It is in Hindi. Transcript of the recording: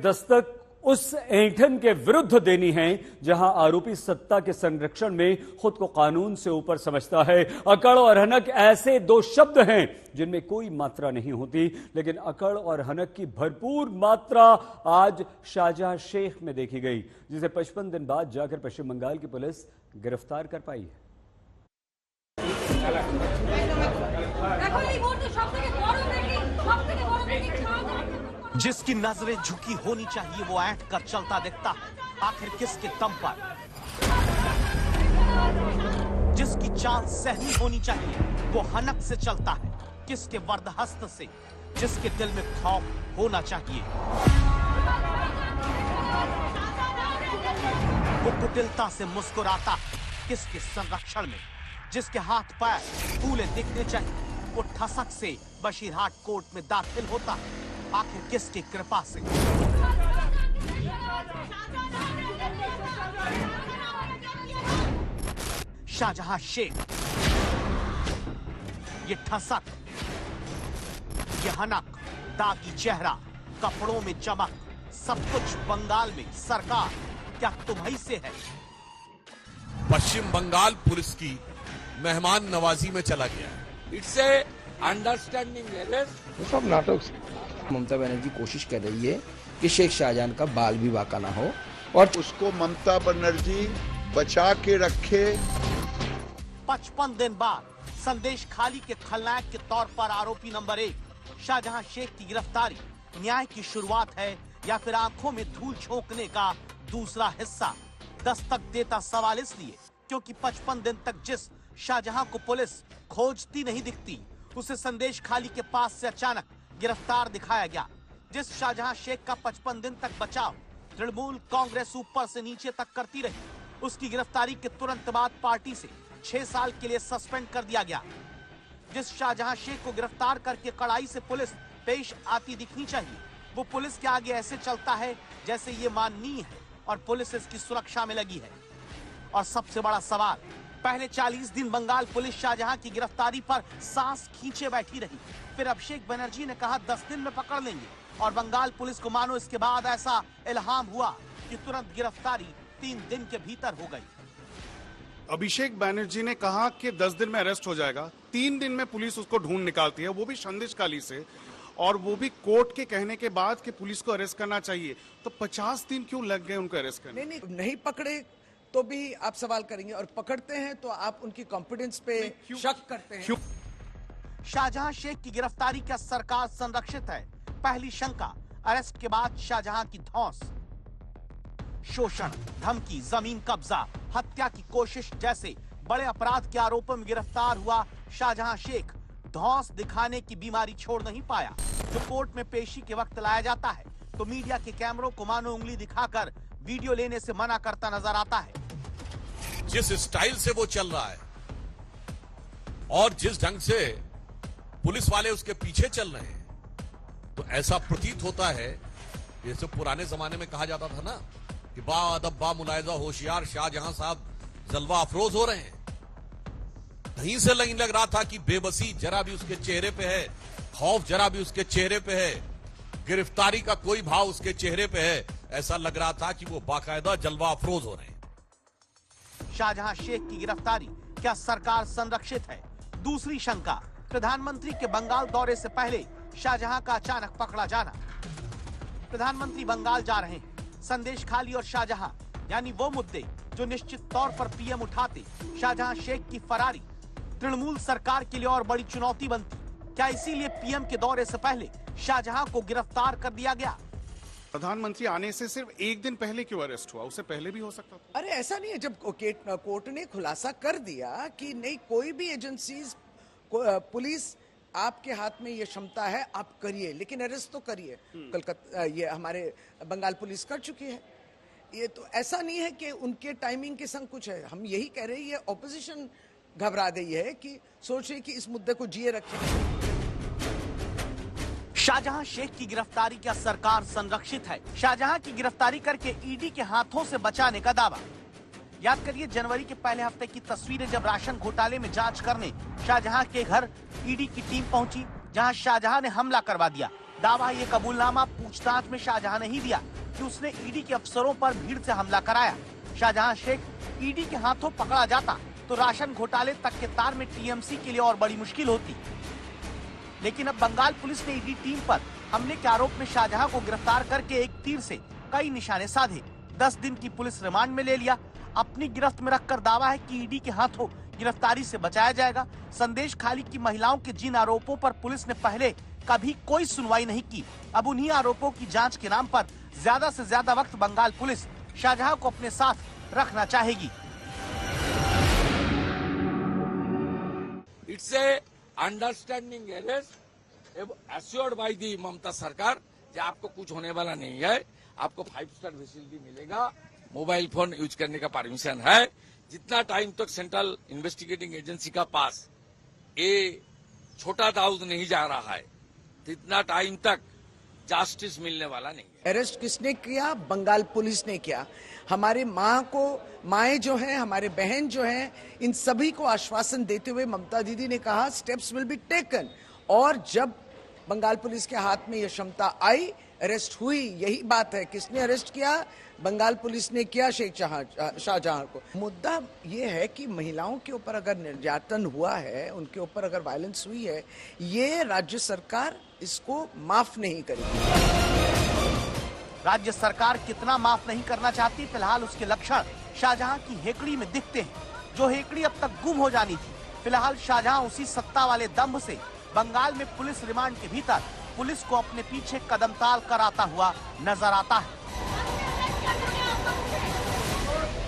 दस्तक उस ऐंठन के विरुद्ध देनी है जहां आरोपी सत्ता के संरक्षण में खुद को कानून से ऊपर समझता है। अकड़ और हनक ऐसे दो शब्द हैं जिनमें कोई मात्रा नहीं होती, लेकिन अकड़ और हनक की भरपूर मात्रा आज शाहजहां शेख में देखी गई, जिसे 55 दिन बाद जाकर पश्चिम बंगाल की पुलिस गिरफ्तार कर पाई है। जिसकी नजरें झुकी होनी चाहिए वो ऐंठ कर चलता दिखता है, आखिर किसके दम पर? जिसकी चाल सहनी होनी चाहिए वो हनक से चलता है, किसके वरदहस्त से? जिसके दिल में खौफ होना चाहिए वो कुटिलता से मुस्कुराता है, किसके संरक्षण में? जिसके हाथ पैर फूले दिखने चाहिए वो ठसक से बशीरहाट कोर्ट में दाखिल होता है, आखिर किसकी कृपा से? शाहजहां शेख, ये ठसक, ये हनक, दागी चेहरा, कपड़ों में चमक, सब कुछ बंगाल में सरकार क्या तुम्हीं से है? पश्चिम बंगाल पुलिस की मेहमान नवाजी में चला गया। It's a understanding error. सब नाटक से ममता बनर्जी कोशिश कर रही है कि शेख शाहजहां का बाल भी बाका ना हो और उसको ममता बनर्जी बचा के रखे। 55 दिन बाद संदेश खाली के खलनायक के तौर पर आरोपी नंबर 1 शाहजहां शेख की गिरफ्तारी न्याय की शुरुआत है या फिर आंखों में धूल झोंकने का दूसरा हिस्सा? दस्तक देता सवाल इसलिए क्योंकि 55 दिन तक जिस शाहजहां को पुलिस खोजती नहीं दिखती, उसे संदेश खाली के पास से अचानक गिरफ्तार दिखाया गया। जिस शाहजहां शेख का 55 दिन तक बचाव तृणमूल कांग्रेस ऊपर से नीचे तक करती रही, उसकी गिरफ्तारी के तुरंत बाद पार्टी से 6 साल के लिए सस्पेंड कर दिया गया। जिस शाहजहां शेख को गिरफ्तार करके कड़ाई से पुलिस पेश आती दिखनी चाहिए, वो पुलिस के आगे ऐसे चलता है जैसे ये माननीय है और पुलिस इसकी सुरक्षा में लगी है। और सबसे बड़ा सवाल, पहले 40 दिन बंगाल पुलिस शाहजहां की गिरफ्तारी पर सांस खींचे बैठी रही, फिर अभिषेक बनर्जी ने कहा 10 दिन में पकड़ लेंगे, और बंगाल पुलिस को मानो इसके बाद ऐसा इल्हाम हुआ कि तुरंत गिरफ्तारी 3 दिन के भीतर हो गई। अभिषेक बनर्जी ने कहा कि 10 दिन में अरेस्ट हो जाएगा, 3 दिन में पुलिस उसको ढूंढ निकालती है, वो भी संदेश खाली से, और वो भी कोर्ट के कहने के बाद कि पुलिस को अरेस्ट करना चाहिए। तो 50 दिन क्यों लग गए उनको अरेस्ट करने? नहीं पकड़े तो भी आप सवाल करेंगे, और पकड़ते हैं तो आप उनकी कॉन्फिडेंस पे शक करते हैं। शाहजहां शेख की गिरफ्तारी क्या सरकार संरक्षित है? पहली शंका, अरेस्ट के बाद शाहजहां की धौंस, शोषण, धमकी, जमीन कब्जा, हत्या की कोशिश जैसे बड़े अपराध के आरोपों में गिरफ्तार हुआ शाहजहां शेख धौंस दिखाने की बीमारी छोड़ नहीं पाया। जो कोर्ट में पेशी के वक्त लाया जाता है तो मीडिया के कैमरों को मानो उंगली दिखाकर वीडियो लेने से मना करता नजर आता है। जिस स्टाइल से वो चल रहा है और जिस ढंग से पुलिस वाले उसके पीछे चल रहे हैं, तो ऐसा प्रतीत होता है जैसे पुराने जमाने में कहा जाता था ना कि बा अदब बा मुलायजा होशियार शाहजहां साहब जलवा अफरोज हो रहे हैं। कहीं से नहीं लग रहा था कि बेबसी जरा भी उसके चेहरे पे है, खौफ जरा भी उसके चेहरे पे है, गिरफ्तारी का कोई भाव उसके चेहरे पे है। ऐसा लग रहा था कि वो बाकायदा जलवा अफरोज हो रहे हैं। शाहजहां शेख की गिरफ्तारी क्या सरकार संरक्षित है? दूसरी शंका, प्रधानमंत्री के बंगाल दौरे से पहले शाहजहां का अचानक पकड़ा जाना। प्रधानमंत्री बंगाल जा रहे हैं, संदेश खाली और शाहजहां यानी वो मुद्दे जो निश्चित तौर पर पीएम उठाते, शाहजहां शेख की फरारी तृणमूल सरकार के लिए और बड़ी चुनौती बनती। क्या इसीलिए पीएम के दौरे से पहले शाहजहां को गिरफ्तार कर दिया गया? प्रधानमंत्री आने से सिर्फ 1 दिन पहले क्यों अरेस्ट हुआ? उससे पहले भी हो सकता था। अरे ऐसा नहीं है, जब कोर्ट ने खुलासा कर दिया कि नहीं, कोई भी एजेंसीज, पुलिस, आपके हाथ में ये क्षमता है, आप करिए, लेकिन अरेस्ट तो करिए। कलकत्ता, ये हमारे बंगाल पुलिस कर चुकी है। ये तो ऐसा नहीं है कि उनके टाइमिंग के संग कुछ है। हम यही कह रहे हैं, ये ऑपोजिशन घबरा गई है कि सोच रही कि इस मुद्दे को जिए रखें। शाहजहां शेख की गिरफ्तारी क्या सरकार संरक्षित है? शाहजहां की गिरफ्तारी करके ईडी के हाथों से बचाने का दावा। याद करिए जनवरी के पहले हफ्ते की तस्वीरें, जब राशन घोटाले में जांच करने शाहजहां के घर ईडी की टीम पहुंची, जहां शाहजहां ने हमला करवा दिया। दावा ये कबूलनामा पूछताछ में शाहजहां ने ही दिया कि उसने ईडी के अफसरों पर भीड़ से हमला कराया। शाहजहां शेख ईडी के हाथों पकड़ा जाता तो राशन घोटाले तक के तार में टीएमसी के लिए और बड़ी मुश्किल होती। लेकिन अब बंगाल पुलिस ने ईडी टीम पर हमले के आरोप में शाहजहां को गिरफ्तार करके एक तीर से कई निशाने साधे। 10 दिन की पुलिस रिमांड में ले लिया। अपनी गिरफ्त में रखकर दावा है कि ईडी के हाथों गिरफ्तारी से बचाया जाएगा। संदेश खाली की महिलाओं के जिन आरोपों पर पुलिस ने पहले कभी कोई सुनवाई नहीं की, अब उन्हीं आरोपों की जांच के नाम पर ज्यादा से ज्यादा वक्त बंगाल पुलिस शाहजहां को अपने साथ रखना चाहेगी। It's a understanding arrest assured by the ममता सरकार कि आपको कुछ होने वाला नहीं है, आपको 5 स्टार फैसिलिटी मिलेगा, मोबाइल फोन यूज करने का परमिशन है। जितना टाइम तक सेंट्रल इन्वेस्टिगेटिंग एजेंसी का पास ये छोटा दाऊद नहीं जा रहा है, इतना टाइम तक जस्टिस मिलने वाला नहीं है। अरेस्ट किसने किया? बंगाल पुलिस ने किया। हमारे माएं जो हैं, हमारे बहन जो हैं, इन सभी को आश्वासन देते हुए ममता दीदी ने कहा स्टेप्स विल बी टेकन। और जब बंगाल पुलिस के हाथ में यह क्षमता आई, अरेस्ट हुई। यही बात है। किसने अरेस्ट किया? बंगाल पुलिस ने किया शेख शाहजहां को। मुद्दा ये है कि महिलाओं के ऊपर अगर निर्यातन हुआ है, उनके ऊपर अगर वायलेंस हुई है, ये राज्य सरकार इसको माफ नहीं करेगी। राज्य सरकार कितना माफ नहीं करना चाहती, फिलहाल उसके लक्षण शाहजहां की हेकड़ी में दिखते हैं, जो हेकड़ी अब तक गुम हो जानी थी। फिलहाल शाहजहां उसी सत्ता वाले दंभ से बंगाल में पुलिस रिमांड के भीतर पुलिस को अपने पीछे कदमताल कराता हुआ नजर आता है।